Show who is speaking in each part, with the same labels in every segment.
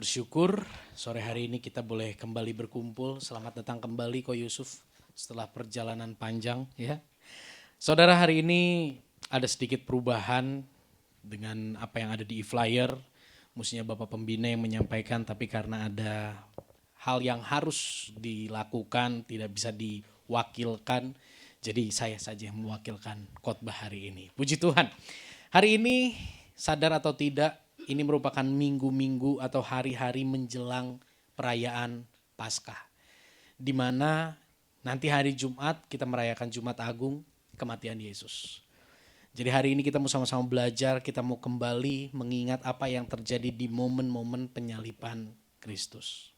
Speaker 1: bersyukur sore hari ini kita boleh kembali berkumpul. Selamat datang kembali Ko Yusuf setelah perjalanan panjang ya. Saudara, hari ini ada sedikit perubahan dengan apa yang ada di e-flyer. Mestinya Bapak Pembina yang menyampaikan, tapi karena ada hal yang harus dilakukan, tidak bisa diwakilkan, jadi saya saja yang mewakilkan khotbah hari ini. Puji Tuhan. Hari ini sadar atau tidak, ini merupakan minggu-minggu atau hari-hari menjelang perayaan Paskah. Di mana nanti hari Jumat kita merayakan Jumat Agung, kematian Yesus. Jadi hari ini kita mau sama-sama belajar, kita mau kembali mengingat apa yang terjadi di momen-momen penyaliban Kristus.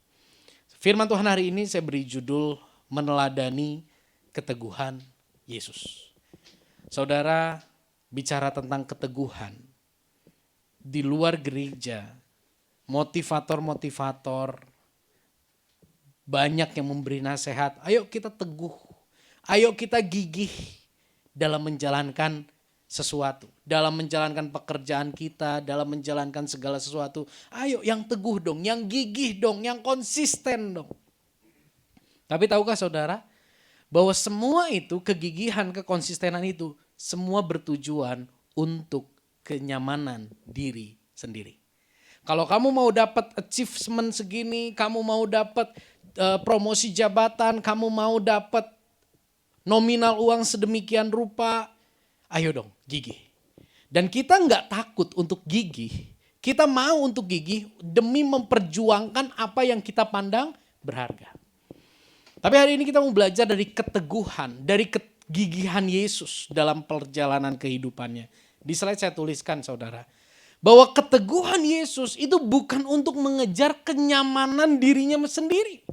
Speaker 1: Firman Tuhan hari ini saya beri judul meneladani keteguhan Yesus. Saudara, bicara tentang keteguhan, di luar gereja, motivator-motivator banyak yang memberi nasihat, ayo kita teguh, ayo kita gigih dalam menjalankan sesuatu, dalam menjalankan pekerjaan kita, dalam menjalankan segala sesuatu. Ayo yang teguh dong, yang gigih dong, yang konsisten dong. Tapi tahukah saudara, bahwa semua itu, kegigihan, kekonsistenan itu, semua bertujuan untuk kenyamanan diri sendiri. Kalau kamu mau dapat achievement segini, kamu mau dapat promosi jabatan, kamu mau dapat nominal uang sedemikian rupa, ayo dong gigih. Dan kita nggak takut untuk gigih, kita mau untuk gigih demi memperjuangkan apa yang kita pandang berharga. Tapi hari ini kita mau belajar dari keteguhan, dari kegigihan Yesus dalam perjalanan kehidupannya. Di slide saya tuliskan saudara, bahwa keteguhan Yesus itu bukan untuk mengejar kenyamanan dirinya sendiri.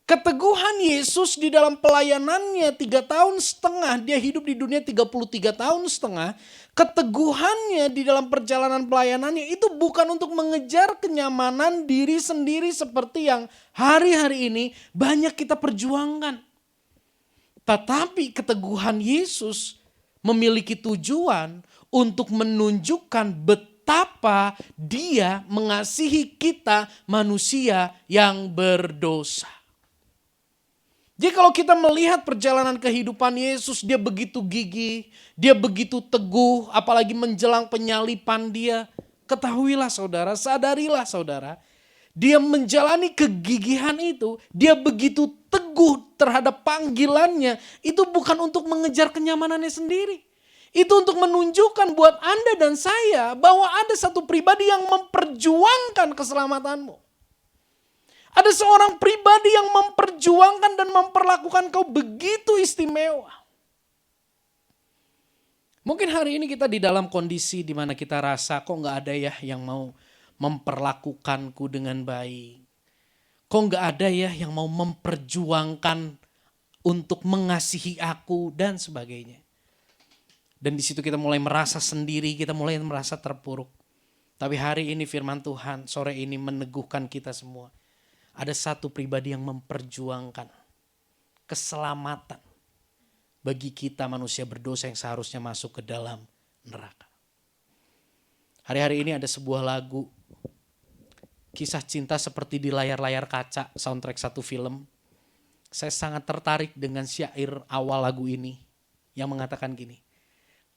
Speaker 1: Keteguhan Yesus di dalam pelayanannya 3,5 tahun, dia hidup di dunia 33,5 tahun. Keteguhannya di dalam perjalanan pelayanannya itu bukan untuk mengejar kenyamanan diri sendiri seperti yang hari-hari ini banyak kita perjuangkan. Tetapi keteguhan Yesus memiliki tujuan untuk menunjukkan betapa dia mengasihi kita manusia yang berdosa. Jadi kalau kita melihat perjalanan kehidupan Yesus, dia begitu gigih, dia begitu teguh, apalagi menjelang penyalipan dia. Ketahuilah saudara, sadarilah saudara, dia menjalani kegigihan itu, dia begitu teguh terhadap panggilannya, itu bukan untuk mengejar kenyamanannya sendiri. Itu untuk menunjukkan buat Anda dan saya bahwa ada satu pribadi yang memperjuangkan keselamatanmu. Ada seorang pribadi yang memperjuangkan dan memperlakukan kau begitu istimewa. Mungkin hari ini kita di dalam kondisi di mana kita rasa kok gak ada ya yang mau memperlakukanku dengan baik. Kok gak ada ya yang mau memperjuangkan untuk mengasihi aku dan sebagainya. Dan di situ kita mulai merasa sendiri, kita mulai merasa terpuruk. Tapi hari ini firman Tuhan sore ini meneguhkan kita semua. Ada satu pribadi yang memperjuangkan keselamatan bagi kita manusia berdosa yang seharusnya masuk ke dalam neraka. Hari-hari ini ada sebuah lagu, kisah cinta seperti di layar-layar kaca, soundtrack satu film. Saya sangat tertarik dengan syair awal lagu ini yang mengatakan gini.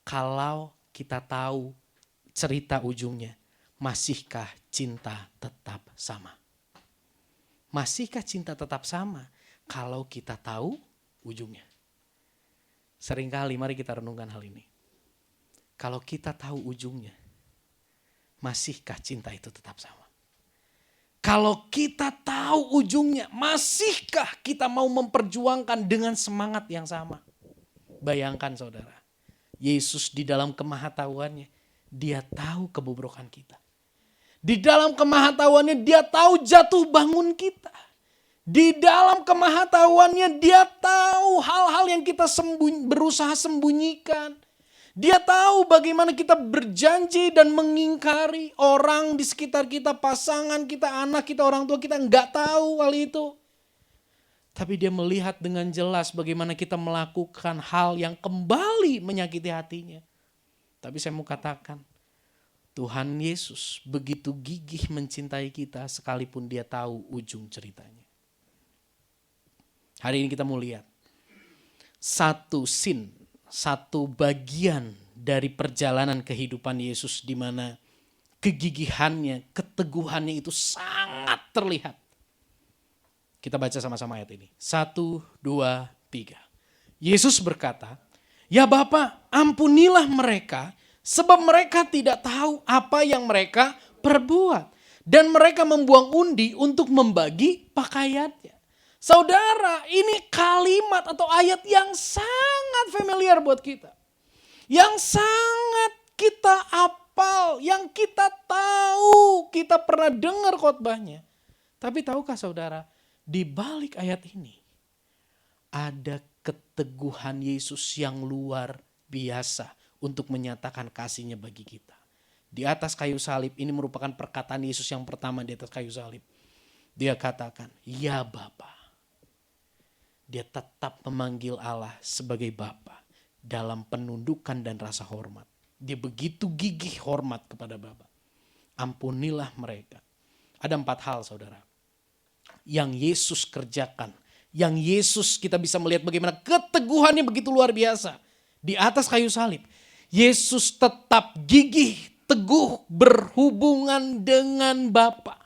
Speaker 1: Kalau kita tahu cerita ujungnya, masihkah cinta tetap sama? Masihkah cinta tetap sama kalau kita tahu ujungnya? Seringkali mari kita renungkan hal ini. Kalau kita tahu ujungnya, masihkah cinta itu tetap sama? Kalau kita tahu ujungnya, masihkah kita mau memperjuangkan dengan semangat yang sama? Bayangkan saudara. Yesus di dalam kemahatauannya, dia tahu kebobrokan kita. Di dalam kemahatauannya dia tahu jatuh bangun kita. Di dalam kemahatauannya dia tahu hal-hal yang kita berusaha sembunyikan. Dia tahu bagaimana kita berjanji dan mengingkari orang di sekitar kita, pasangan kita, anak kita, orang tua kita nggak tahu hal itu. Tapi dia melihat dengan jelas bagaimana kita melakukan hal yang kembali menyakiti hatinya. Tapi saya mau katakan, Tuhan Yesus begitu gigih mencintai kita sekalipun dia tahu ujung ceritanya. Hari ini kita mau lihat satu scene, satu bagian dari perjalanan kehidupan Yesus di mana kegigihannya, keteguhannya itu sangat terlihat. Kita baca sama-sama ayat ini. 1, 2, 3. Yesus berkata, "Ya Bapa, ampunilah mereka, sebab mereka tidak tahu apa yang mereka perbuat." Dan mereka membuang undi untuk membagi pakaiannya. Saudara, ini kalimat atau ayat yang sangat familiar buat kita. Yang sangat kita hafal, yang kita tahu, kita pernah dengar khotbahnya. Tapi tahukah saudara, di balik ayat ini ada keteguhan Yesus yang luar biasa untuk menyatakan kasihnya bagi kita. Di atas kayu salib ini merupakan perkataan Yesus yang pertama di atas kayu salib. Dia katakan, "Ya Bapa." Dia tetap memanggil Allah sebagai Bapa dalam penundukan dan rasa hormat. Dia begitu gigih hormat kepada Bapa. Ampunilah mereka. Ada 4 hal saudara yang Yesus kerjakan. Yang Yesus kita bisa melihat bagaimana keteguhannya begitu luar biasa. Di atas kayu salib. Yesus tetap gigih, teguh berhubungan dengan Bapa.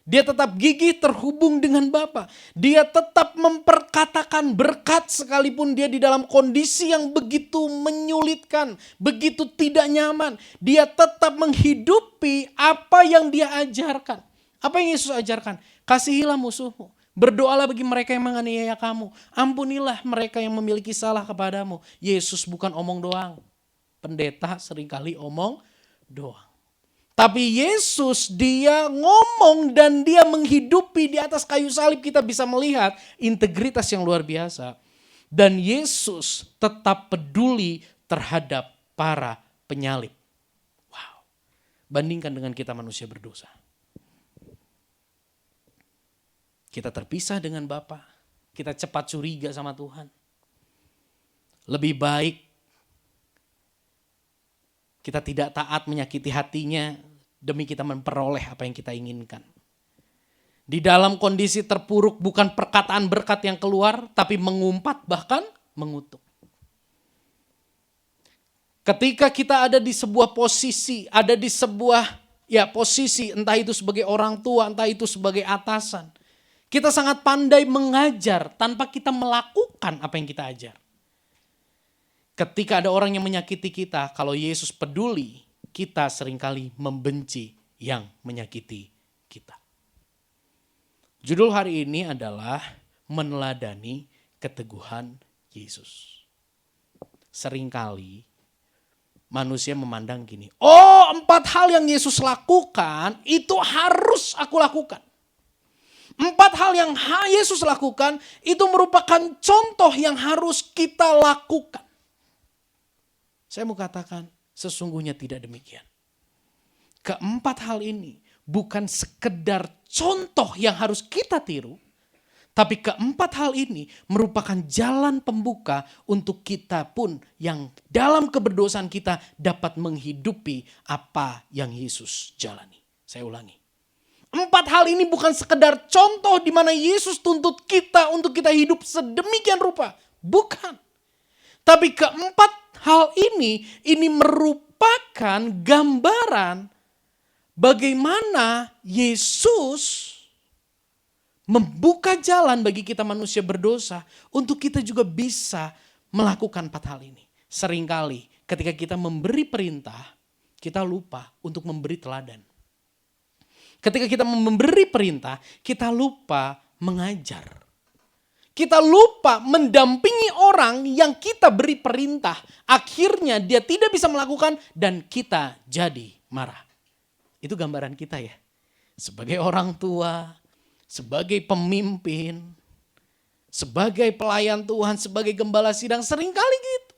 Speaker 1: Dia tetap gigih terhubung dengan Bapa. Dia tetap memperkatakan berkat sekalipun dia di dalam kondisi yang begitu menyulitkan, begitu tidak nyaman. Dia tetap menghidupi apa yang dia ajarkan. Apa yang Yesus ajarkan? Kasihilah musuhmu. Berdoalah bagi mereka yang menganiaya kamu. Ampunilah mereka yang memiliki salah kepadamu. Yesus bukan omong doang. Pendeta seringkali omong doang. Tapi Yesus dia ngomong dan dia menghidupi di atas kayu salib, kita bisa melihat integritas yang luar biasa. Dan Yesus tetap peduli terhadap para penyalib. Wow. Bandingkan dengan kita manusia berdosa. Kita terpisah dengan Bapa. Kita cepat curiga sama Tuhan. Lebih baik kita tidak taat menyakiti hatinya demi kita memperoleh apa yang kita inginkan. Di dalam kondisi terpuruk bukan perkataan berkat yang keluar, tapi mengumpat bahkan mengutuk. Ketika kita ada di sebuah posisi, ada di sebuah posisi, entah itu sebagai orang tua, entah itu sebagai atasan. Kita sangat pandai mengajar tanpa kita melakukan apa yang kita ajar. Ketika ada orang yang menyakiti kita, kalau Yesus peduli, kita seringkali membenci yang menyakiti kita. Judul hari ini adalah meneladani keteguhan Yesus. Seringkali manusia memandang gini, 4 hal yang Yesus lakukan itu harus aku lakukan. 4 hal yang Yesus lakukan itu merupakan contoh yang harus kita lakukan. Saya mau katakan sesungguhnya tidak demikian. Keempat hal ini bukan sekedar contoh yang harus kita tiru. Tapi keempat hal ini merupakan jalan pembuka untuk kita pun yang dalam keberdosaan kita dapat menghidupi apa yang Yesus jalani. Saya ulangi. 4 hal ini bukan sekedar contoh di mana Yesus tuntut kita untuk kita hidup sedemikian rupa. Bukan. Tapi keempat hal ini merupakan gambaran bagaimana Yesus membuka jalan bagi kita manusia berdosa untuk kita juga bisa melakukan 4 hal ini. Seringkali ketika kita memberi perintah, kita lupa untuk memberi teladan. Ketika kita memberi perintah, kita lupa mengajar. Kita lupa mendampingi orang yang kita beri perintah. Akhirnya dia tidak bisa melakukan dan kita jadi marah. Itu gambaran kita ya. Sebagai orang tua, sebagai pemimpin, sebagai pelayan Tuhan, sebagai gembala sidang seringkali gitu.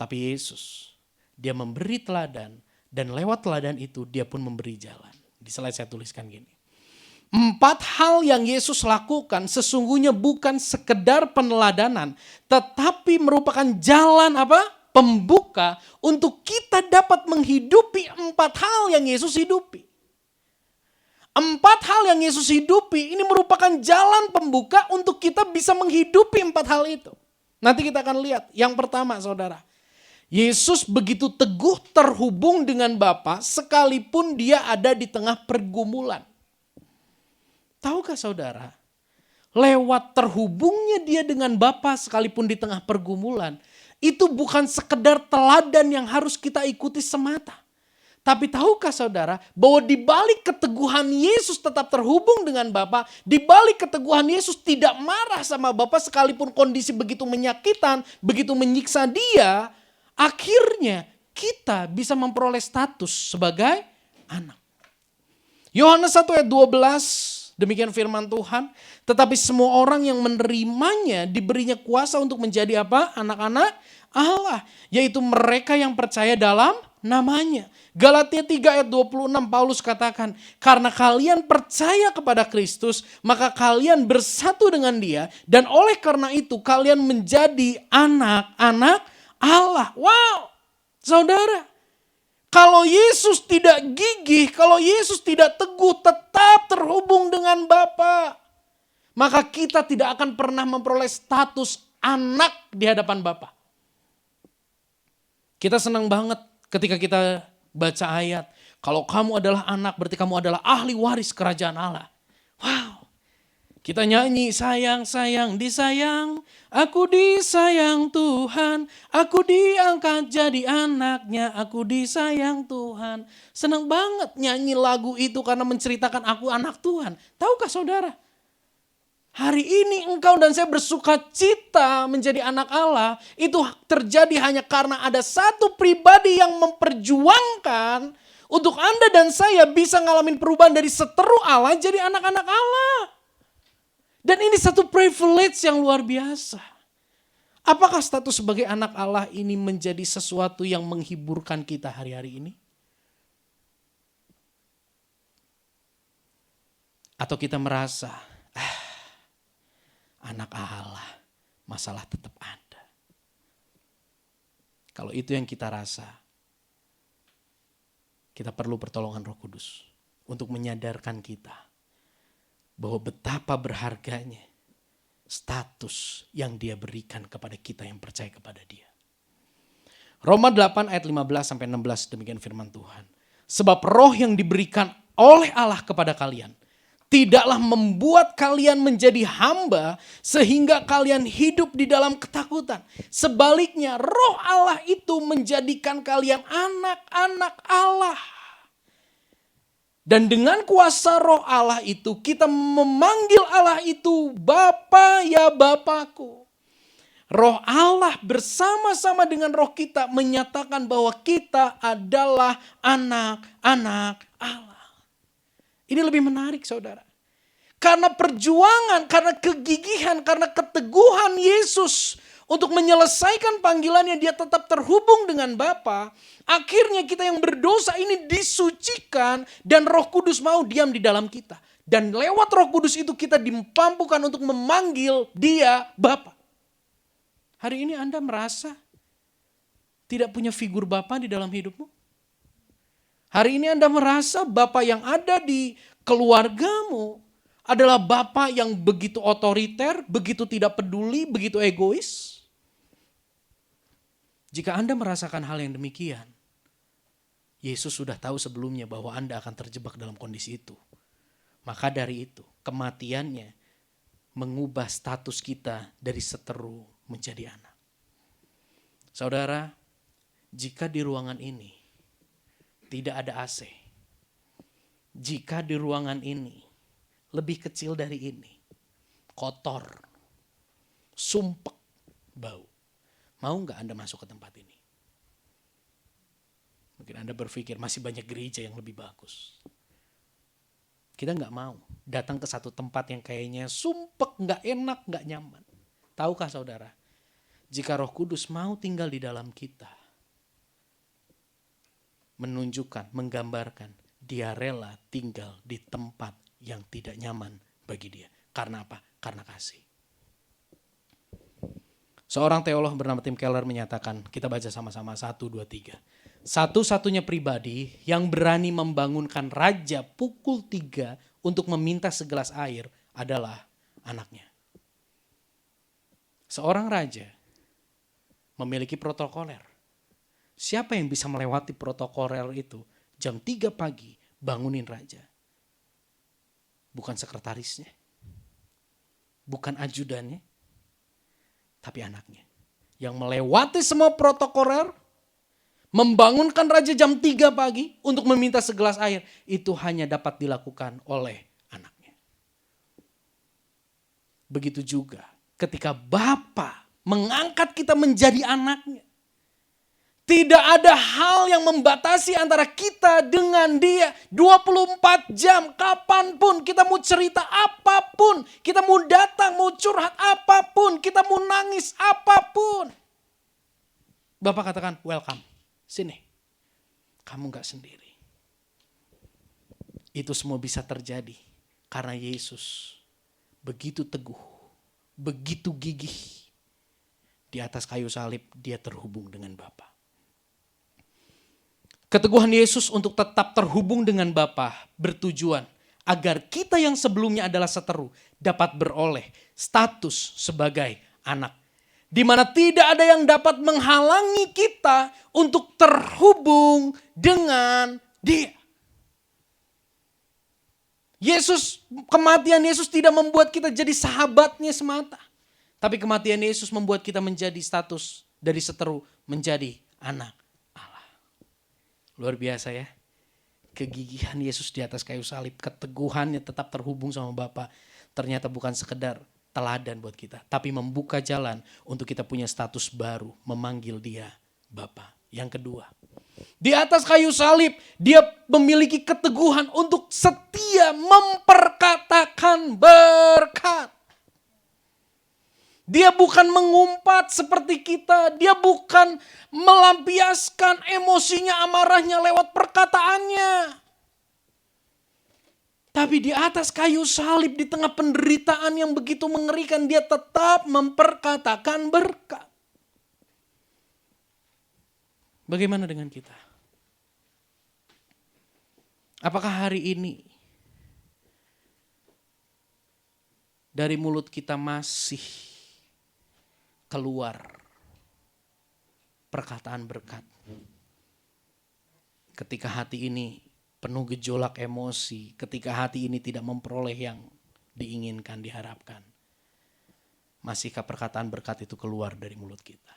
Speaker 1: Tapi Yesus, dia memberi teladan dan lewat teladan itu dia pun memberi jalan. Di slide saya tuliskan gini. 4 hal yang Yesus lakukan sesungguhnya bukan sekedar peneladanan, tetapi merupakan jalan apa? pembuka untuk kita dapat menghidupi 4 hal yang Yesus hidupi. 4 hal yang Yesus hidupi ini merupakan jalan pembuka untuk kita bisa menghidupi 4 hal itu. Nanti kita akan lihat. Yang pertama saudara, Yesus begitu teguh terhubung dengan Bapa sekalipun dia ada di tengah pergumulan. Tahukah saudara, lewat terhubungnya dia dengan Bapa sekalipun di tengah pergumulan, itu bukan sekedar teladan yang harus kita ikuti semata. Tapi tahukah saudara bahwa di balik keteguhan Yesus tetap terhubung dengan Bapa, di balik keteguhan Yesus tidak marah sama Bapa sekalipun kondisi begitu menyakitkan, begitu menyiksa dia, akhirnya kita bisa memperoleh status sebagai anak. Yohanes 1 ayat 12, demikian firman Tuhan, tetapi semua orang yang menerimanya diberinya kuasa untuk menjadi apa? Anak-anak Allah, yaitu mereka yang percaya dalam namanya. Galatia 3 ayat 26 Paulus katakan, karena kalian percaya kepada Kristus, maka kalian bersatu dengan dia, dan oleh karena itu kalian menjadi anak-anak Allah. Wow, saudara, kalau Yesus tidak gigih, kalau Yesus tidak teguh tetap terhubung dengan Bapa, maka kita tidak akan pernah memperoleh status anak di hadapan Bapa. Kita senang banget ketika kita baca ayat, kalau kamu adalah anak berarti kamu adalah ahli waris kerajaan Allah. Wow. Kita nyanyi sayang, sayang, disayang, aku disayang Tuhan, aku diangkat jadi anaknya, aku disayang Tuhan. Senang banget nyanyi lagu itu karena menceritakan aku anak Tuhan. Tahukah saudara? Hari ini engkau dan saya bersuka cita menjadi anak Allah. Itu terjadi hanya karena ada satu pribadi yang memperjuangkan untuk Anda dan saya bisa ngalamin perubahan dari seteru Allah jadi anak-anak Allah. Dan ini satu privilege yang luar biasa. Apakah status sebagai anak Allah ini menjadi sesuatu yang menghiburkan kita hari-hari ini? Atau kita merasa, anak Allah, masalah tetap ada. Kalau itu yang kita rasa, kita perlu pertolongan Roh Kudus untuk menyadarkan kita bahwa betapa berharganya status yang dia berikan kepada kita yang percaya kepada dia. Roma 8 ayat 15 sampai 16 demikian firman Tuhan. Sebab roh yang diberikan oleh Allah kepada kalian tidaklah membuat kalian menjadi hamba sehingga kalian hidup di dalam ketakutan. Sebaliknya roh Allah itu menjadikan kalian anak-anak Allah. Dan dengan kuasa roh Allah itu kita memanggil Allah itu Bapa ya Bapakku. Roh Allah bersama-sama dengan roh kita menyatakan bahwa kita adalah anak-anak Allah. Ini lebih menarik saudara. Karena perjuangan, karena kegigihan, karena keteguhan Yesus untuk menyelesaikan panggilannya, dia tetap terhubung dengan Bapa. Akhirnya kita yang berdosa ini disucikan dan Roh Kudus mau diam di dalam kita. Dan lewat Roh Kudus itu kita dimampukan untuk memanggil dia Bapa. Hari ini Anda merasa tidak punya figur Bapa di dalam hidupmu? Hari ini Anda merasa Bapa yang ada di keluargamu adalah Bapa yang begitu otoriter, begitu tidak peduli, begitu egois? Jika Anda merasakan hal yang demikian, Yesus sudah tahu sebelumnya bahwa Anda akan terjebak dalam kondisi itu. Maka dari itu, kematiannya mengubah status kita dari seteru menjadi anak. Saudara, jika di ruangan ini tidak ada AC, jika di ruangan ini lebih kecil dari ini, kotor, sumpek, bau, mau nggak Anda masuk ke tempat ini? Mungkin Anda berpikir masih banyak gereja yang lebih bagus. Kita nggak mau datang ke satu tempat yang kayaknya sumpek, nggak enak, nggak nyaman. Tahukah saudara, jika Roh Kudus mau tinggal di dalam kita, menunjukkan, menggambarkan, dia rela tinggal di tempat yang tidak nyaman bagi dia. Karena apa? Karena kasih. Seorang teolog bernama Tim Keller menyatakan, kita baca sama-sama 1, 2, 3. Satu-satunya pribadi yang berani membangunkan raja pukul 3 untuk meminta segelas air adalah anaknya. Seorang raja memiliki protokoler. Siapa yang bisa melewati protokoler itu? Jam 3 pagi bangunin raja. Bukan sekretarisnya, bukan ajudannya, tapi anaknya. Yang melewati semua protokoler, membangunkan raja jam 3 pagi untuk meminta segelas air, itu hanya dapat dilakukan oleh anaknya. Begitu juga ketika Bapa mengangkat kita menjadi anaknya. Tidak ada hal yang membatasi antara kita dengan dia. 24 jam, kapanpun kita mau cerita apapun. Kita mau datang, mau curhat apapun. Kita mau nangis apapun. Bapak katakan, welcome, sini. Kamu gak sendiri. Itu semua bisa terjadi karena Yesus begitu teguh, begitu gigih. Di atas kayu salib dia terhubung dengan Bapa. Keteguhan Yesus untuk tetap terhubung dengan Bapa bertujuan agar kita yang sebelumnya adalah seteru dapat beroleh status sebagai anak. Di mana tidak ada yang dapat menghalangi kita untuk terhubung dengan Dia. Kematian Yesus tidak membuat kita jadi sahabatnya semata. Tapi kematian Yesus membuat kita menjadi status dari seteru menjadi anak. Luar biasa ya. Kegigihan Yesus di atas kayu salib. Keteguhannya tetap terhubung sama Bapa. Ternyata bukan sekedar teladan buat kita. Tapi membuka jalan untuk kita punya status baru. Memanggil dia Bapa. Yang kedua. Di atas kayu salib. Dia memiliki keteguhan untuk setia memperkatakan berkat. Dia bukan mengumpat seperti kita. Dia bukan melampiaskan emosinya, amarahnya lewat perkataannya. Tapi di atas kayu salib, di tengah penderitaan yang begitu mengerikan, dia tetap memperkatakan berkat. Bagaimana dengan kita? Apakah hari ini dari mulut kita masih keluar perkataan berkat? Ketika hati ini penuh gejolak emosi, ketika hati ini tidak memperoleh yang diinginkan, diharapkan, masihkah perkataan berkat itu keluar dari mulut kita?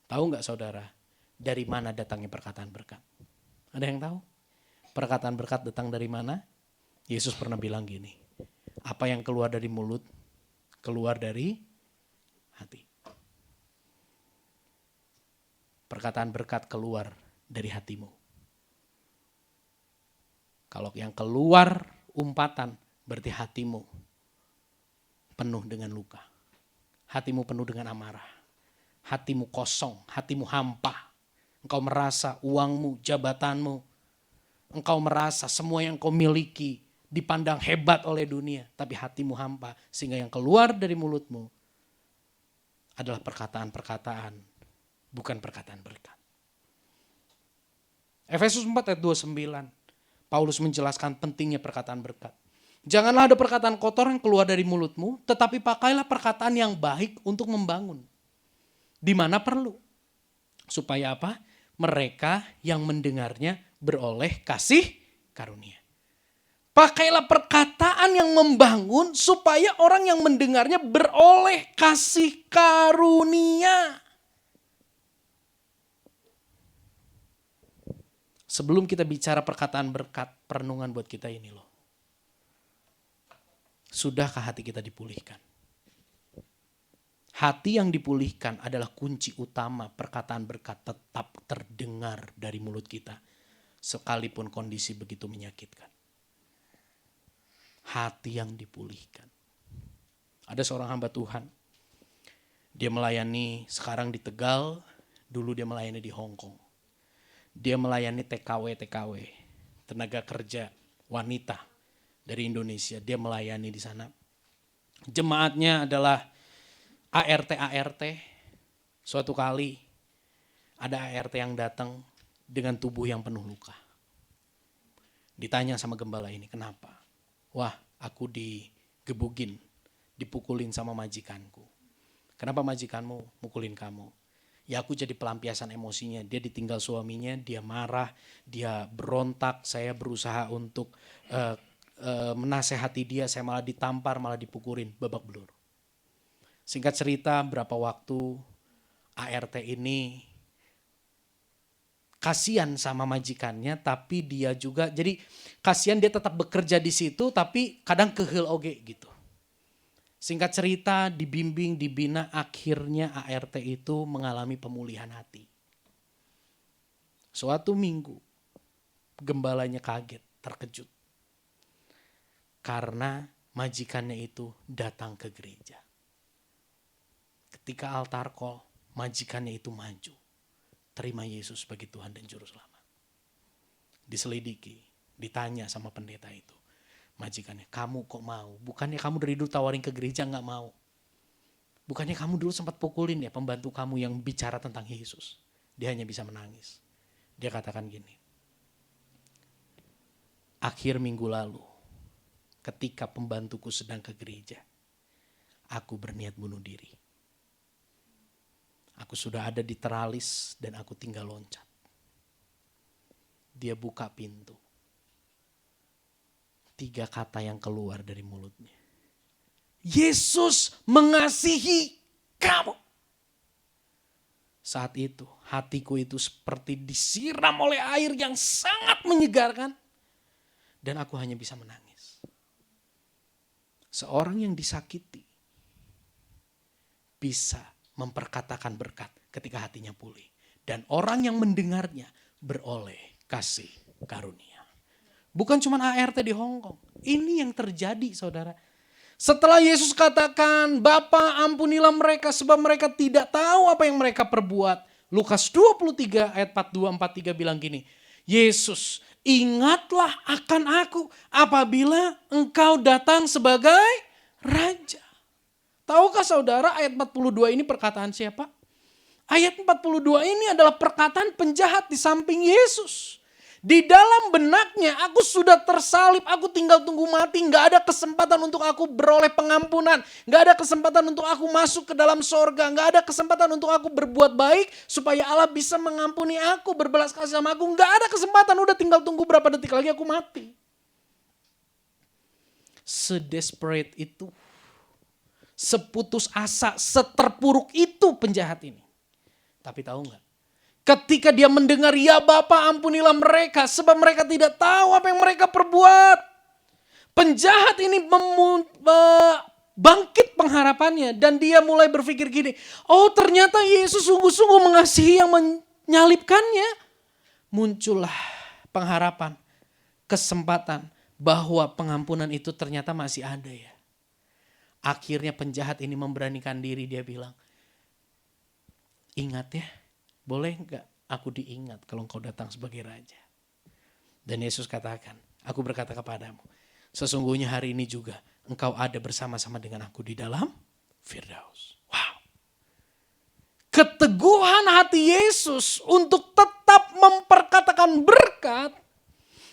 Speaker 1: Tahu gak saudara, dari mana datangnya perkataan berkat? Ada yang tahu? Perkataan berkat datang dari mana? Yesus pernah bilang gini, apa yang keluar dari mulut, keluar dari hati. Perkataan berkat keluar dari hatimu. Kalau yang keluar umpatan, berarti hatimu penuh dengan luka. Hatimu penuh dengan amarah. Hatimu kosong, hatimu hampa. Engkau merasa uangmu, jabatanmu, engkau merasa semua yang kau miliki dipandang hebat oleh dunia. Tapi hatimu hampa, sehingga yang keluar dari mulutmu adalah perkataan-perkataan, bukan perkataan berkat. Efesus 4 ayat 29, Paulus menjelaskan pentingnya perkataan berkat. Janganlah ada perkataan kotor yang keluar dari mulutmu, tetapi pakailah perkataan yang baik untuk membangun. Di mana perlu. Supaya apa? Mereka yang mendengarnya beroleh kasih karunia. Pakailah perkataan yang membangun supaya orang yang mendengarnya beroleh kasih karunia. Sebelum kita bicara perkataan berkat, perenungan buat kita ini loh. Sudahkah hati kita dipulihkan? Hati yang dipulihkan adalah kunci utama perkataan berkat tetap terdengar dari mulut kita. Sekalipun kondisi begitu menyakitkan. Hati yang dipulihkan. Ada seorang hamba Tuhan. Dia melayani sekarang di Tegal. Dulu dia melayani di Hong Kong. Dia melayani TKW. Tenaga kerja wanita dari Indonesia. Dia melayani di sana. Jemaatnya adalah ART, suatu kali ada ART yang datang dengan tubuh yang penuh luka. Ditanya sama gembala ini, kenapa? Wah, aku digebugin, dipukulin sama majikanku. Kenapa majikanmu mukulin kamu? Ya aku jadi pelampiasan emosinya. Dia ditinggal suaminya, dia marah, dia berontak. Saya berusaha untuk menasehati dia, saya malah ditampar, malah dipukulin, babak belur. Singkat cerita, berapa waktu ART ini kasihan sama majikannya, tapi dia juga jadi kasihan, dia tetap bekerja di situ, tapi kadang kehil oge gitu. Singkat cerita, dibimbing, dibina, akhirnya ART itu mengalami pemulihan hati. Suatu minggu, gembalanya kaget, terkejut. Karena majikannya itu datang ke gereja. Ketika altar call, majikannya itu maju. Terima Yesus sebagai Tuhan dan Juru Selamat. Diselidiki, ditanya sama pendeta itu. Majikannya, kamu kok mau? Bukannya kamu dari dulu tawarin ke gereja gak mau? Bukannya kamu dulu sempat pukulin ya pembantu kamu yang bicara tentang Yesus? Dia hanya bisa menangis. Dia katakan gini. Akhir minggu lalu, ketika pembantuku sedang ke gereja, aku berniat bunuh diri. Aku sudah ada di teralis dan aku tinggal loncat. Dia buka pintu. 3 kata yang keluar dari mulutnya. Yesus mengasihi kamu. Saat itu hatiku itu seperti disiram oleh air yang sangat menyegarkan. Dan aku hanya bisa menangis. Seorang yang disakiti bisa memperkatakan berkat ketika hatinya pulih. Dan orang yang mendengarnya beroleh kasih karunia. Bukan cuma ART di Hong Kong. Ini yang terjadi saudara. Setelah Yesus katakan, Bapa ampunilah mereka sebab mereka tidak tahu apa yang mereka perbuat. Lukas 23 ayat 42-43 bilang gini. Yesus, ingatlah akan aku apabila engkau datang sebagai Raja. Tahukah saudara ayat 42 ini perkataan siapa? Ayat 42 ini adalah perkataan penjahat di samping Yesus. Di dalam benaknya aku sudah tersalib, aku tinggal tunggu mati. Gak ada kesempatan untuk aku beroleh pengampunan. Gak ada kesempatan untuk aku masuk ke dalam sorga. Gak ada kesempatan untuk aku berbuat baik supaya Allah bisa mengampuni aku, berbelas kasih sama aku. Gak ada kesempatan, udah tinggal tunggu berapa detik lagi aku mati. Sedesperate itu, seputus asa, seterpuruk itu penjahat ini. Tapi tahu gak? Ketika dia mendengar, ya Bapa ampunilah mereka sebab mereka tidak tahu apa yang mereka perbuat. Penjahat ini bangkit pengharapannya dan dia mulai berpikir gini, oh ternyata Yesus sungguh-sungguh mengasihi yang menyalibkannya. Muncullah pengharapan, kesempatan bahwa pengampunan itu ternyata masih ada ya. Akhirnya penjahat ini memberanikan diri, dia bilang, ingat ya, boleh enggak aku diingat kalau engkau datang sebagai Raja? Dan Yesus katakan, aku berkata kepadamu, sesungguhnya hari ini juga engkau ada bersama-sama dengan aku di dalam Firdaus. Wow. Keteguhan hati Yesus untuk tetap memperkatakan berkat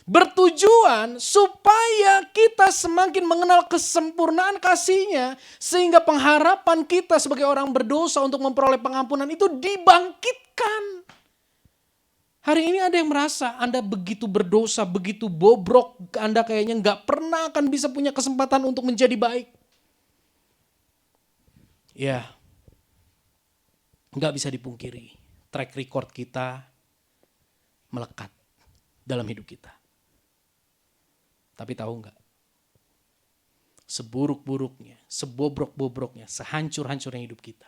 Speaker 1: bertujuan supaya kita semakin mengenal kesempurnaan kasih-Nya sehingga pengharapan kita sebagai orang berdosa untuk memperoleh pengampunan itu dibangkitkan. Hari ini ada yang merasa Anda begitu berdosa, begitu bobrok, Anda kayaknya gak pernah akan bisa punya kesempatan untuk menjadi baik. Ya, gak bisa dipungkiri, track record kita melekat dalam hidup kita. Tapi tahu enggak? Seburuk-buruknya, sebobrok-bobroknya, sehancur-hancurnya hidup kita.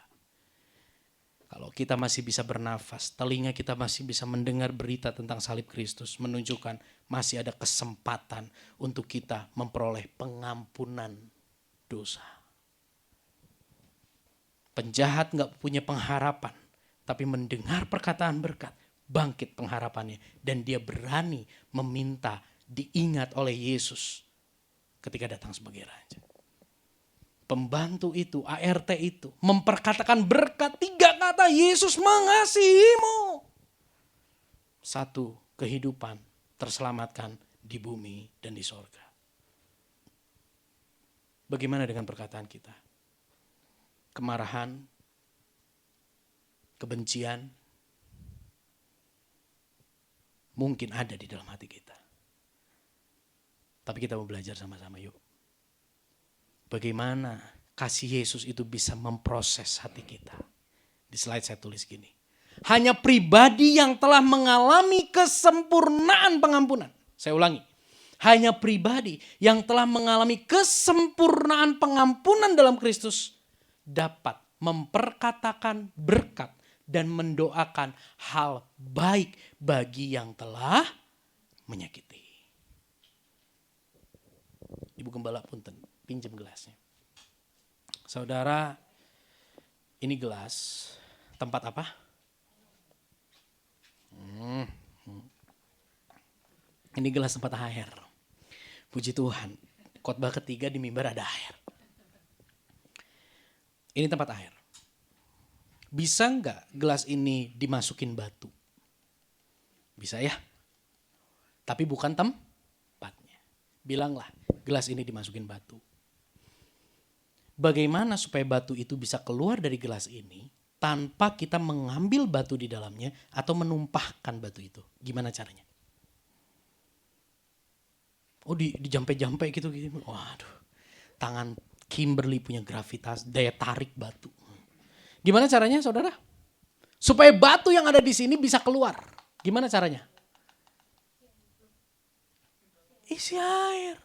Speaker 1: Kalau kita masih bisa bernafas, telinga kita masih bisa mendengar berita tentang salib Kristus, menunjukkan masih ada kesempatan untuk kita memperoleh pengampunan dosa. Penjahat enggak punya pengharapan, tapi mendengar perkataan berkat, bangkit pengharapannya. Dan dia berani meminta diingat oleh Yesus ketika datang sebagai Raja. Pembantu itu, ART itu, memperkatakan berkat 3 kata, Yesus mengasihimu. 1, kehidupan terselamatkan di bumi dan di sorga. Bagaimana dengan perkataan kita? Kemarahan, kebencian, mungkin ada di dalam hati kita. Tapi kita mau belajar sama-sama yuk. Bagaimana kasih Yesus itu bisa memproses hati kita. Di slide saya tulis gini. Hanya pribadi yang telah mengalami kesempurnaan pengampunan. Saya ulangi. Hanya pribadi yang telah mengalami kesempurnaan pengampunan dalam Kristus dapat memperkatakan berkat dan mendoakan hal baik bagi yang telah menyakiti. Ibu Gembala punten, pinjam gelasnya. Saudara, ini gelas tempat apa? Ini gelas tempat air. Puji Tuhan, khotbah ketiga di mimbar ada air. Ini tempat air. Bisa enggak gelas ini dimasukin batu? Bisa ya. Tapi bukan tempatnya. Bilanglah, gelas ini dimasukin batu. Bagaimana supaya batu itu bisa keluar dari gelas ini tanpa kita mengambil batu di dalamnya atau menumpahkan batu itu? Gimana caranya? Oh dijampe-jampe gitu. Waduh, tangan Kimberly punya gravitas, daya tarik batu. Gimana caranya saudara? Supaya batu yang ada di sini bisa keluar. Gimana caranya? Isi air.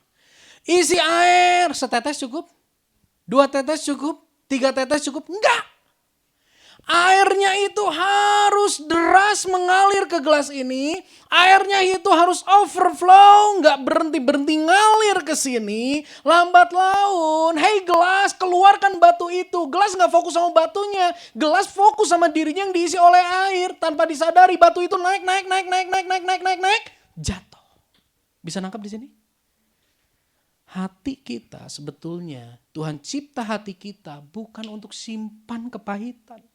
Speaker 1: Isi air, setetes cukup? 2 tetes cukup? 3 tetes cukup? Enggak. Airnya itu harus deras mengalir ke gelas ini. Airnya itu harus overflow, nggak berhenti-berhenti ngalir ke sini. Lambat laun, hey gelas, keluarkan batu itu. Gelas nggak fokus sama batunya, gelas fokus sama dirinya yang diisi oleh air. Tanpa disadari batu itu naik, jatuh. Bisa nangkap di sini? Hati kita sebetulnya, Tuhan cipta hati kita bukan untuk simpan kepahitan.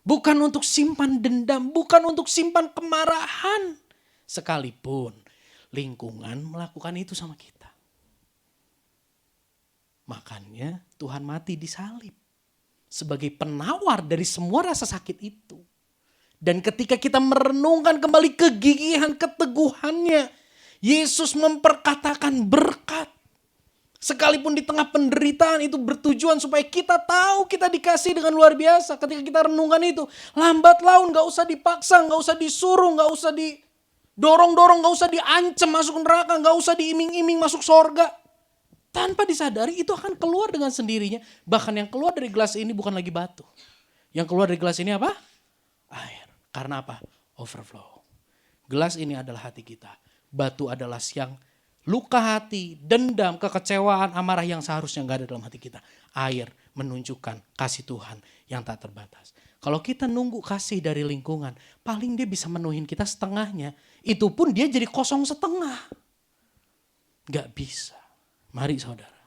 Speaker 1: Bukan untuk simpan dendam, bukan untuk simpan kemarahan. Sekalipun lingkungan melakukan itu sama kita. Makanya Tuhan mati di salib. Sebagai penawar dari semua rasa sakit itu. Dan ketika kita merenungkan kembali kegigihan, keteguhannya. Yesus memperkatakan berkat. Sekalipun di tengah penderitaan itu bertujuan supaya kita tahu kita dikasih dengan luar biasa. Ketika kita renungkan itu, lambat laun gak usah dipaksa, gak usah disuruh, gak usah didorong-dorong, gak usah diancam masuk neraka, gak usah diiming-iming masuk sorga. Tanpa disadari itu akan keluar dengan sendirinya. Bahkan yang keluar dari gelas ini bukan lagi batu. Yang keluar dari gelas ini apa? Air. Karena apa? Overflow. Gelas ini adalah hati kita. Batu adalah siang. Luka hati, dendam, kekecewaan, amarah yang seharusnya gak ada dalam hati kita. Air menunjukkan kasih Tuhan yang tak terbatas. Kalau kita nunggu kasih dari lingkungan, paling dia bisa menuhin kita setengahnya. Itu pun dia jadi kosong setengah. Gak bisa. Mari saudara.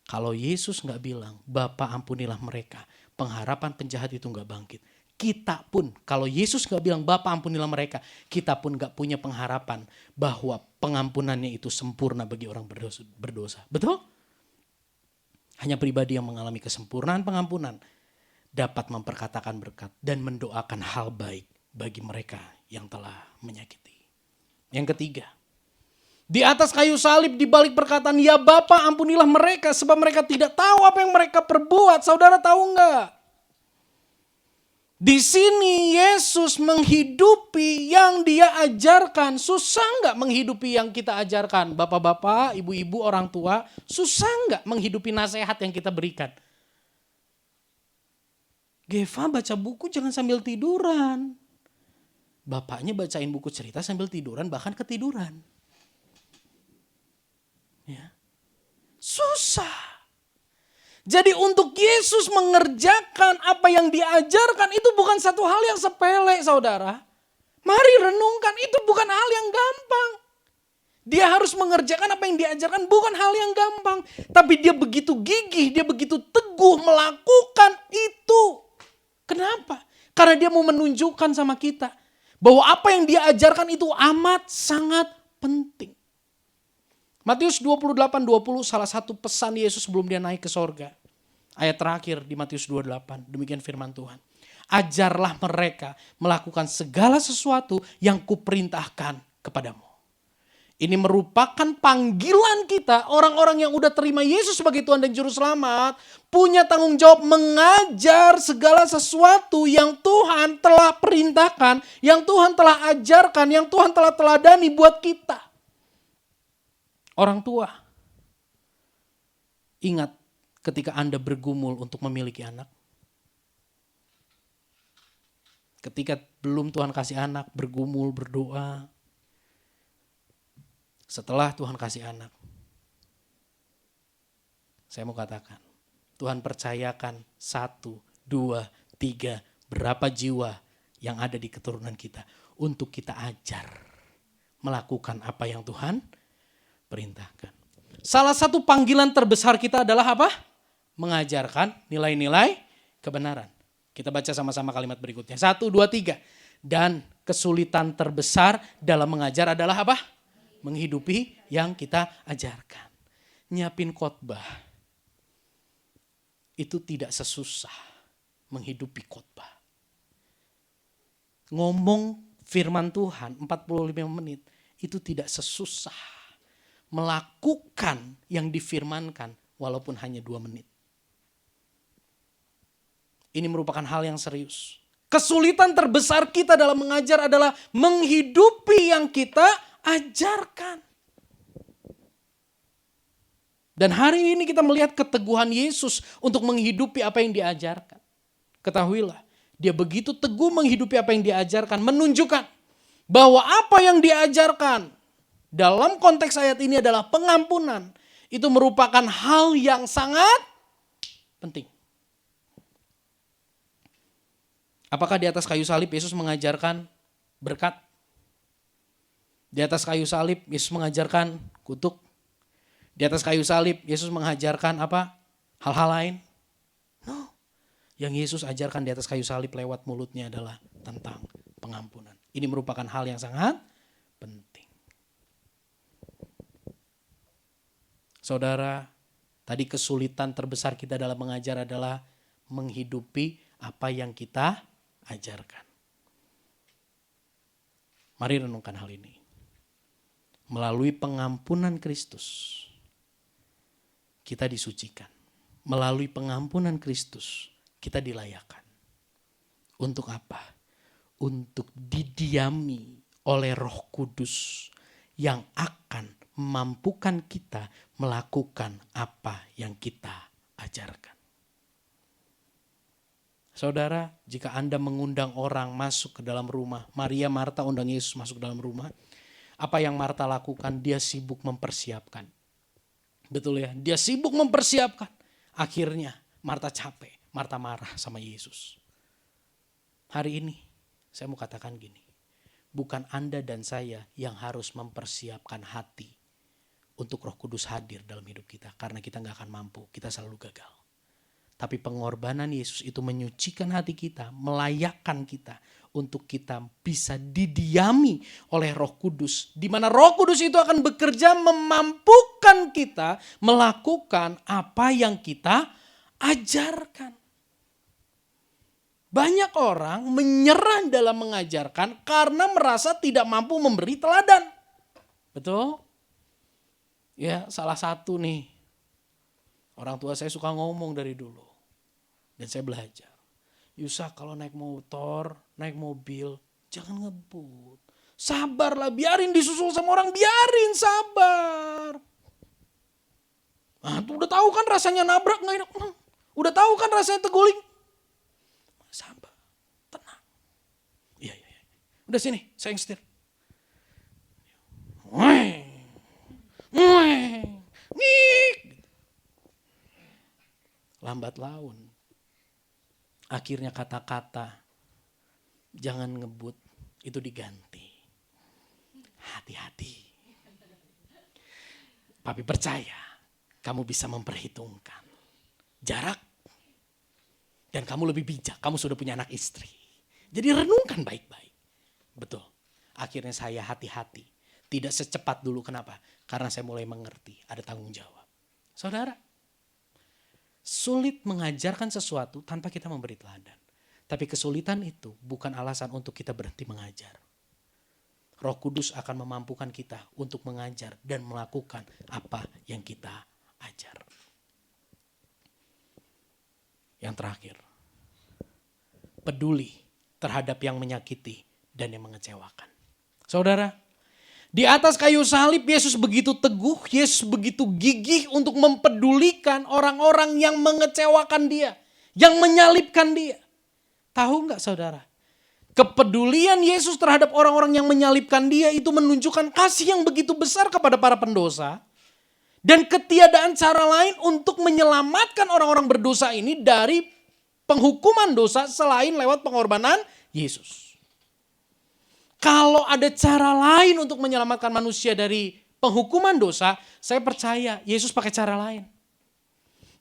Speaker 1: Kalau Yesus gak bilang, Bapa ampunilah mereka. Pengharapan penjahat itu gak bangkit. Kita pun, kalau Yesus gak bilang Bapa ampunilah mereka, kita pun gak punya pengharapan bahwa pengampunannya itu sempurna bagi orang berdosa. Betul? Hanya pribadi yang mengalami kesempurnaan pengampunan dapat memperkatakan berkat dan mendoakan hal baik bagi mereka yang telah menyakiti. Yang ketiga, di atas kayu salib di balik perkataan ya Bapa ampunilah mereka sebab mereka tidak tahu apa yang mereka perbuat. Saudara tahu enggak? Di sini Yesus menghidupi yang dia ajarkan. Susah enggak menghidupi yang kita ajarkan? Bapak-bapak, ibu-ibu, orang tua, susah enggak menghidupi nasihat yang kita berikan? Geva baca buku jangan sambil tiduran. Bapaknya bacain buku cerita sambil tiduran, bahkan ketiduran. Ya. Susah. Jadi untuk Yesus mengerjakan apa yang diajarkan itu bukan satu hal yang sepele saudara. Mari renungkan, itu bukan hal yang gampang. Dia harus mengerjakan apa yang diajarkan, bukan hal yang gampang. Tapi dia begitu gigih, dia begitu teguh melakukan itu. Kenapa? Karena dia mau menunjukkan sama kita bahwa apa yang dia ajarkan itu amat sangat penting. Matius 28:20 salah satu pesan Yesus sebelum dia naik ke sorga. Ayat terakhir di Matius 28, demikian firman Tuhan. Ajarlah mereka melakukan segala sesuatu yang kuperintahkan kepadamu. Ini merupakan panggilan kita, orang-orang yang udah terima Yesus sebagai Tuhan dan Juru Selamat, punya tanggung jawab mengajar segala sesuatu yang Tuhan telah perintahkan, yang Tuhan telah ajarkan, yang Tuhan telah teladani buat kita. Orang tua, ingat ketika Anda bergumul untuk memiliki anak. Ketika belum Tuhan kasih anak, bergumul, berdoa. Setelah Tuhan kasih anak, saya mau katakan, Tuhan percayakan 1, 2, 3, berapa jiwa yang ada di keturunan kita untuk kita ajar melakukan apa yang Tuhan perintahkan. Salah satu panggilan terbesar kita adalah apa? Mengajarkan nilai-nilai kebenaran. Kita baca sama-sama kalimat berikutnya. 1, 2, 3. Dan kesulitan terbesar dalam mengajar adalah apa? Menghidupi yang kita ajarkan. Nyiapin khotbah itu tidak sesusah menghidupi khotbah. Ngomong firman Tuhan 45 menit itu tidak sesusah melakukan yang difirmankan walaupun hanya 2 menit. Ini merupakan hal yang serius. Kesulitan terbesar kita dalam mengajar adalah menghidupi yang kita ajarkan. Dan hari ini kita melihat keteguhan Yesus untuk menghidupi apa yang diajarkan. Ketahuilah, dia begitu teguh menghidupi apa yang diajarkan, menunjukkan bahwa apa yang diajarkan dalam konteks ayat ini adalah pengampunan. Itu merupakan hal yang sangat penting. Apakah di atas kayu salib Yesus mengajarkan berkat? Di atas kayu salib Yesus mengajarkan kutuk. Di atas kayu salib Yesus mengajarkan apa? Hal-hal lain? No. Yang Yesus ajarkan di atas kayu salib lewat mulutnya adalah tentang pengampunan. Ini merupakan hal yang sangat penting. Saudara, tadi kesulitan terbesar kita dalam mengajar adalah menghidupi apa yang kita ajarkan. Mari renungkan hal ini. Melalui pengampunan Kristus, kita disucikan. Melalui pengampunan Kristus, kita dilayakan. Untuk apa? Untuk didiami oleh Roh Kudus yang akan memampukan kita melakukan apa yang kita ajarkan. Saudara, jika Anda mengundang orang masuk ke dalam rumah, Maria, Marta undang Yesus masuk ke dalam rumah, apa yang Marta lakukan? Dia sibuk mempersiapkan. Betul ya, dia sibuk mempersiapkan. Akhirnya Marta capek, Marta marah sama Yesus. Hari ini saya mau katakan gini, bukan Anda dan saya yang harus mempersiapkan hati untuk Roh Kudus hadir dalam hidup kita. Karena kita gak akan mampu, kita selalu gagal. Tapi pengorbanan Yesus itu menyucikan hati kita, melayakkan kita untuk kita bisa didiami oleh Roh Kudus. Di mana Roh Kudus itu akan bekerja memampukan kita melakukan apa yang kita ajarkan. Banyak orang menyerah dalam mengajarkan karena merasa tidak mampu memberi teladan. Betul? Ya, salah satu nih. Orang tua saya suka ngomong dari dulu. Dan saya belajar. Yusak, kalau naik motor, naik mobil, jangan ngebut. Sabarlah, biarin disusul sama orang, biarin, sabar. Nah, tuh udah tahu kan rasanya nabrak gak enak. Udah tahu kan rasanya teguling. Sabar, tenang. Iya. Udah sini, saya yang setir. Lambat laun. Akhirnya kata-kata jangan ngebut itu diganti. Hati-hati. Papi percaya kamu bisa memperhitungkan jarak. Dan kamu lebih bijak, kamu sudah punya anak istri. Jadi renungkan baik-baik. Betul, akhirnya saya hati-hati. Tidak secepat dulu, kenapa? Karena saya mulai mengerti, ada tanggung jawab. Saudara, sulit mengajarkan sesuatu tanpa kita memberi teladan. Tapi kesulitan itu bukan alasan untuk kita berhenti mengajar. Roh Kudus akan memampukan kita untuk mengajar dan melakukan apa yang kita ajar. Yang terakhir, peduli terhadap yang menyakiti dan yang mengecewakan. Saudara, di atas kayu salib Yesus begitu teguh, Yesus begitu gigih untuk mempedulikan orang-orang yang mengecewakan dia, yang menyalibkan dia. Tahu nggak saudara? Kepedulian Yesus terhadap orang-orang yang menyalibkan dia itu menunjukkan kasih yang begitu besar kepada para pendosa. Dan ketiadaan cara lain untuk menyelamatkan orang-orang berdosa ini dari penghukuman dosa selain lewat pengorbanan Yesus. Kalau ada cara lain untuk menyelamatkan manusia dari penghukuman dosa, saya percaya Yesus pakai cara lain.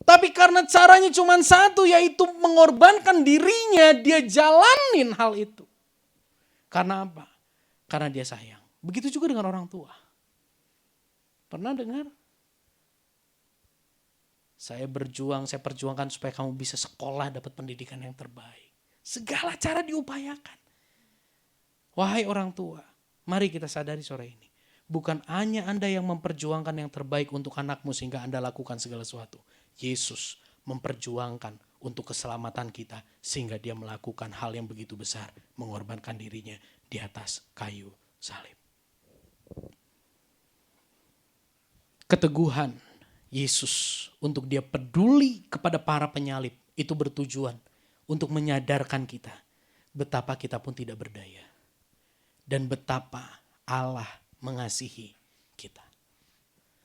Speaker 1: Tapi karena caranya cuma satu, yaitu mengorbankan dirinya, dia jalanin hal itu. Karena apa? Karena dia sayang. Begitu juga dengan orang tua. Pernah dengar? Saya perjuangkan supaya kamu bisa sekolah, dapat pendidikan yang terbaik. Segala cara diupayakan. Wahai orang tua, mari kita sadari sore ini. Bukan hanya Anda yang memperjuangkan yang terbaik untuk anakmu sehingga Anda lakukan segala sesuatu. Yesus memperjuangkan untuk keselamatan kita sehingga dia melakukan hal yang begitu besar. Mengorbankan dirinya di atas kayu salib. Keteguhan Yesus untuk dia peduli kepada para penyalib itu bertujuan untuk menyadarkan kita betapa kita pun tidak berdaya dan betapa Allah mengasihi kita.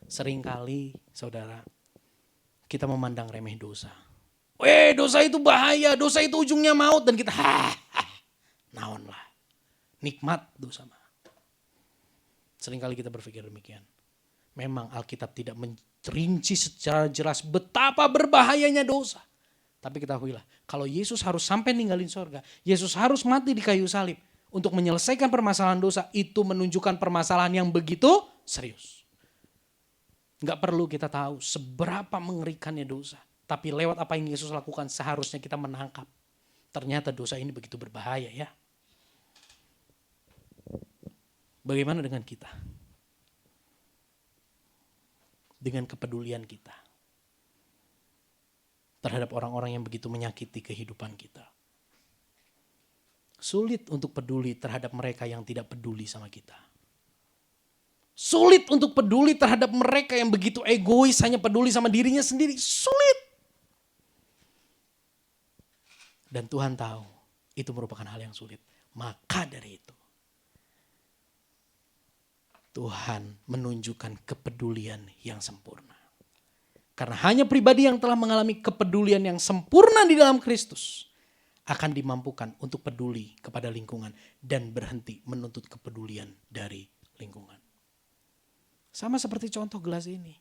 Speaker 1: Seringkali saudara kita memandang remeh dosa. Dosa itu bahaya, dosa itu ujungnya maut dan kita naon lah. Nikmat dosa mah. Seringkali kita berpikir demikian. Memang Alkitab tidak merinci secara jelas betapa berbahayanya dosa. Tapi ketahuilah, kalau Yesus harus sampai ninggalin sorga, Yesus harus mati di kayu salib untuk menyelesaikan permasalahan dosa, itu menunjukkan permasalahan yang begitu serius. Gak perlu kita tahu seberapa mengerikannya dosa. Tapi lewat apa yang Yesus lakukan seharusnya kita menangkap. Ternyata dosa ini begitu berbahaya ya. Bagaimana dengan kita? Dengan kepedulian kita terhadap orang-orang yang begitu menyakiti kehidupan kita. Sulit untuk peduli terhadap mereka yang tidak peduli sama kita. Sulit untuk peduli terhadap mereka yang begitu egois, hanya peduli sama dirinya sendiri. Sulit. Dan Tuhan tahu itu merupakan hal yang sulit. Maka dari itu Tuhan menunjukkan kepedulian yang sempurna. Karena hanya pribadi yang telah mengalami kepedulian yang sempurna di dalam Kristus akan dimampukan untuk peduli kepada lingkungan dan berhenti menuntut kepedulian dari lingkungan. Sama seperti contoh gelas ini.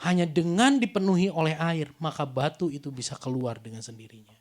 Speaker 1: Hanya dengan dipenuhi oleh air, maka batu itu bisa keluar dengan sendirinya.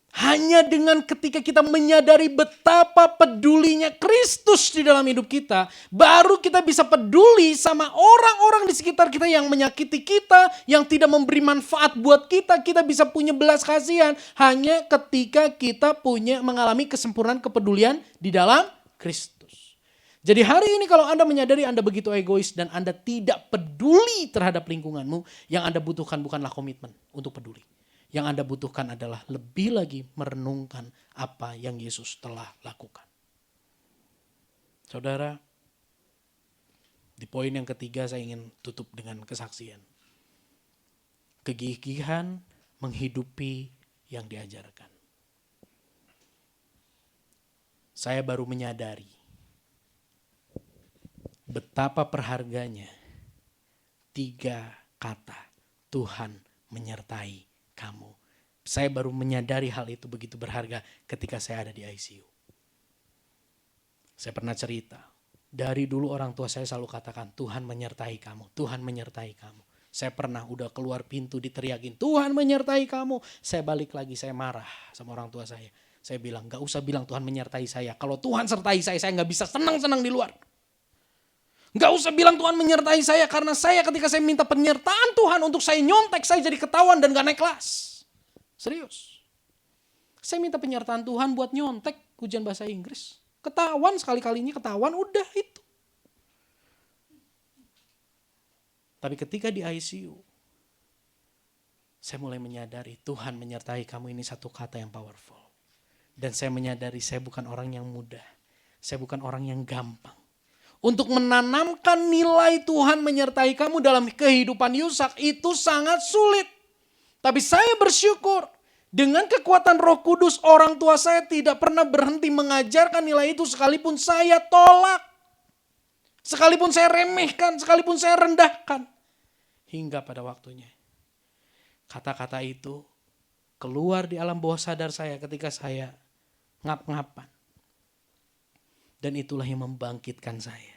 Speaker 1: Hanya dengan ketika kita menyadari betapa pedulinya Kristus di dalam hidup kita, baru kita bisa peduli sama orang-orang di sekitar kita yang menyakiti kita, yang tidak memberi manfaat buat kita. Kita bisa punya belas kasihan hanya ketika kita mengalami kesempurnaan kepedulian di dalam Kristus. Jadi hari ini kalau Anda menyadari Anda begitu egois dan Anda tidak peduli terhadap lingkunganmu, yang Anda butuhkan bukanlah komitmen untuk peduli. Yang Anda butuhkan adalah lebih lagi merenungkan apa yang Yesus telah lakukan. Saudara, di poin yang ketiga saya ingin tutup dengan kesaksian. Kegigihan menghidupi yang diajarkan. Saya baru menyadari betapa berharganya 3 kata Tuhan menyertai kamu. Saya baru menyadari hal itu begitu berharga ketika saya ada di ICU. Saya pernah cerita, Dari dulu orang tua saya selalu katakan, Tuhan menyertai kamu, Tuhan menyertai kamu. Saya pernah udah keluar pintu diteriakin, Tuhan menyertai kamu. Saya balik lagi, saya marah sama orang tua saya. Saya bilang, gak usah bilang Tuhan menyertai saya. Kalau Tuhan sertai saya gak bisa senang-senang di luar. Gak usah bilang Tuhan menyertai saya, karena saya ketika saya minta penyertaan Tuhan untuk saya nyontek, saya jadi ketahuan dan gak naik kelas. Serius. Saya minta penyertaan Tuhan buat nyontek ujian bahasa Inggris. Ketahuan sekali-kalinya, ketahuan udah itu. Tapi ketika di ICU, saya mulai menyadari Tuhan menyertai kamu ini satu kata yang powerful. Dan saya menyadari saya bukan orang yang mudah. Saya bukan orang yang gampang. Untuk menanamkan nilai Tuhan menyertai kamu dalam kehidupan Yusak itu sangat sulit. Tapi saya bersyukur dengan kekuatan Roh Kudus orang tua saya tidak pernah berhenti mengajarkan nilai itu sekalipun saya tolak. Sekalipun saya remehkan, sekalipun saya rendahkan. Hingga pada waktunya. Kata-kata itu keluar di alam bawah sadar saya ketika saya ngap-ngapan. Dan itulah yang membangkitkan saya.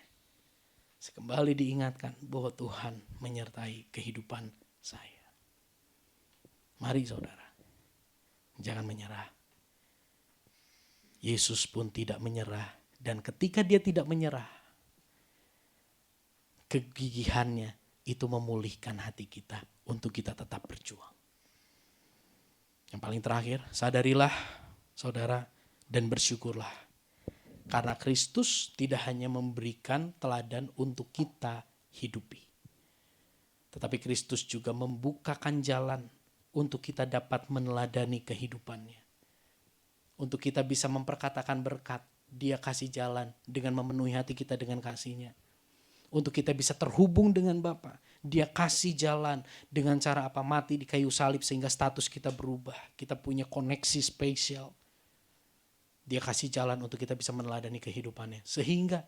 Speaker 1: Saya kembali diingatkan bahwa Tuhan menyertai kehidupan saya. Mari saudara, jangan menyerah. Yesus pun tidak menyerah. Dan ketika dia tidak menyerah, kegigihannya itu memulihkan hati kita untuk kita tetap berjuang. Yang paling terakhir, sadarilah saudara dan bersyukurlah. Karena Kristus tidak hanya memberikan teladan untuk kita hidupi. Tetapi Kristus juga membukakan jalan untuk kita dapat meneladani kehidupannya. Untuk kita bisa memperkatakan berkat, dia kasih jalan dengan memenuhi hati kita dengan kasih-Nya. Untuk kita bisa terhubung dengan Bapa, dia kasih jalan dengan cara apa? Mati di kayu salib sehingga status kita berubah. Kita punya koneksi spesial. Dia kasih jalan untuk kita bisa meneladani kehidupannya. Sehingga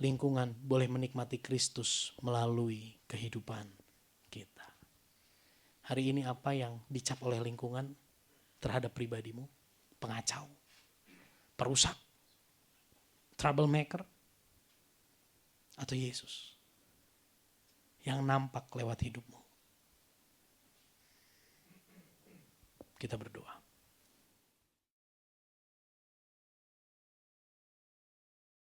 Speaker 1: lingkungan boleh menikmati Kristus melalui kehidupan kita. Hari ini apa yang dicap oleh lingkungan terhadap pribadimu? Pengacau, perusak, troublemaker, atau Yesus yang nampak lewat hidupmu? Kita berdoa.